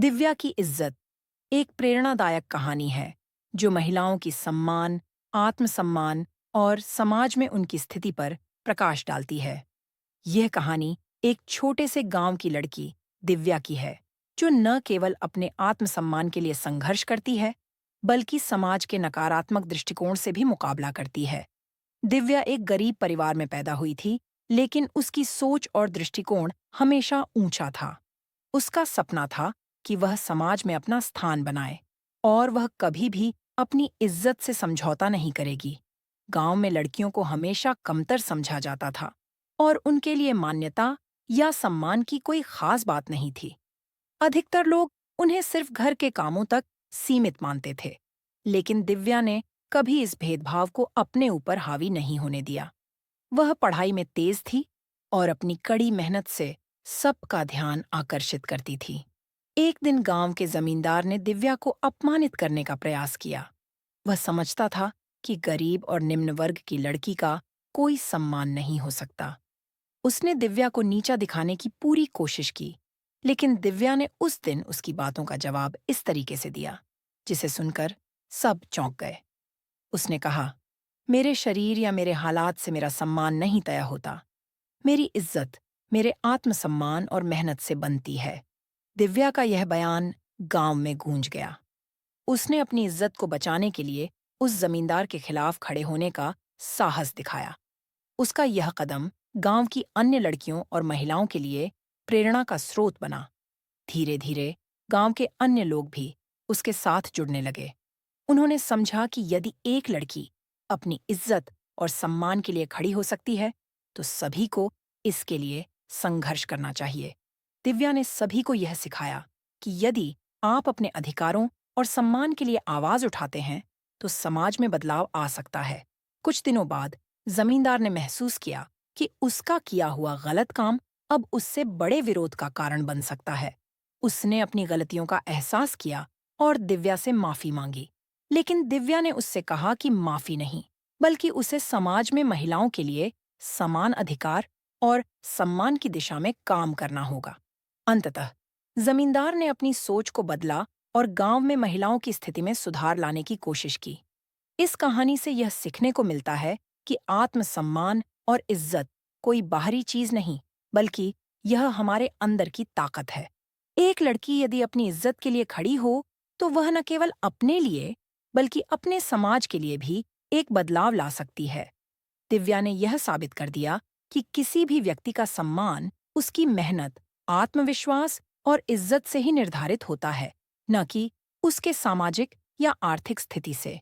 दिव्या की इज्जत एक प्रेरणादायक कहानी है जो महिलाओं की सम्मान, आत्मसम्मान और समाज में उनकी स्थिति पर प्रकाश डालती है। यह कहानी एक छोटे से गांव की लड़की दिव्या की है, जो न केवल अपने आत्मसम्मान के लिए संघर्ष करती है, बल्कि समाज के नकारात्मक दृष्टिकोण से भी मुकाबला करती है। दिव्या एक गरीब परिवार में पैदा हुई थी, लेकिन उसकी सोच और दृष्टिकोण हमेशा ऊंचा था। उसका सपना था कि वह समाज में अपना स्थान बनाए और वह कभी भी अपनी इज्जत से समझौता नहीं करेगी। गांव में लड़कियों को हमेशा कमतर समझा जाता था और उनके लिए मान्यता या सम्मान की कोई खास बात नहीं थी। अधिकतर लोग उन्हें सिर्फ घर के कामों तक सीमित मानते थे। लेकिन दिव्या ने कभी इस भेदभाव को अपने ऊपर हावी नहीं होने दिया। वह पढ़ाई में तेज थी और अपनी कड़ी मेहनत से सबका ध्यान आकर्षित करती थी। एक दिन गांव के जमींदार ने दिव्या को अपमानित करने का प्रयास किया। वह समझता था कि गरीब और निम्न वर्ग की लड़की का कोई सम्मान नहीं हो सकता। उसने दिव्या को नीचा दिखाने की पूरी कोशिश की, लेकिन दिव्या ने उस दिन उसकी बातों का जवाब इस तरीके से दिया, जिसे सुनकर सब चौंक गए। उसने कहा, मेरे शरीर या मेरे हालात से मेरा सम्मान नहीं तय होता। मेरी इज्जत मेरे आत्मसम्मान और मेहनत से बनती है। दिव्या का यह बयान गांव में गूंज गया। उसने अपनी इज्जत को बचाने के लिए उस जमींदार के खिलाफ खड़े होने का साहस दिखाया। उसका यह कदम गांव की अन्य लड़कियों और महिलाओं के लिए प्रेरणा का स्रोत बना। धीरे धीरे गांव के अन्य लोग भी उसके साथ जुड़ने लगे। उन्होंने समझा कि यदि एक लड़की अपनी इज्जत और सम्मान के लिए खड़ी हो सकती है, तो सभी को इसके लिए संघर्ष करना चाहिए। दिव्या ने सभी को यह सिखाया कि यदि आप अपने अधिकारों और सम्मान के लिए आवाज उठाते हैं, तो समाज में बदलाव आ सकता है। कुछ दिनों बाद जमींदार ने महसूस किया कि उसका किया हुआ गलत काम अब उससे बड़े विरोध का कारण बन सकता है। उसने अपनी गलतियों का एहसास किया और दिव्या से माफी मांगी। लेकिन दिव्या ने उससे कहा कि माफी नहीं, बल्कि उसे समाज में महिलाओं के लिए समान अधिकार और सम्मान की दिशा में काम करना होगा। अंततः जमींदार ने अपनी सोच को बदला और गांव में महिलाओं की स्थिति में सुधार लाने की कोशिश की। इस कहानी से यह सीखने को मिलता है कि आत्मसम्मान और इज्जत कोई बाहरी चीज नहीं, बल्कि यह हमारे अंदर की ताकत है। एक लड़की यदि अपनी इज्जत के लिए खड़ी हो, तो वह न केवल अपने लिए, बल्कि अपने समाज के लिए भी एक बदलाव ला सकती है। दिव्या ने यह साबित कर दिया कि किसी भी व्यक्ति का सम्मान उसकी मेहनत, आत्मविश्वास और इज्जत से ही निर्धारित होता है, न कि उसके सामाजिक या आर्थिक स्थिति से।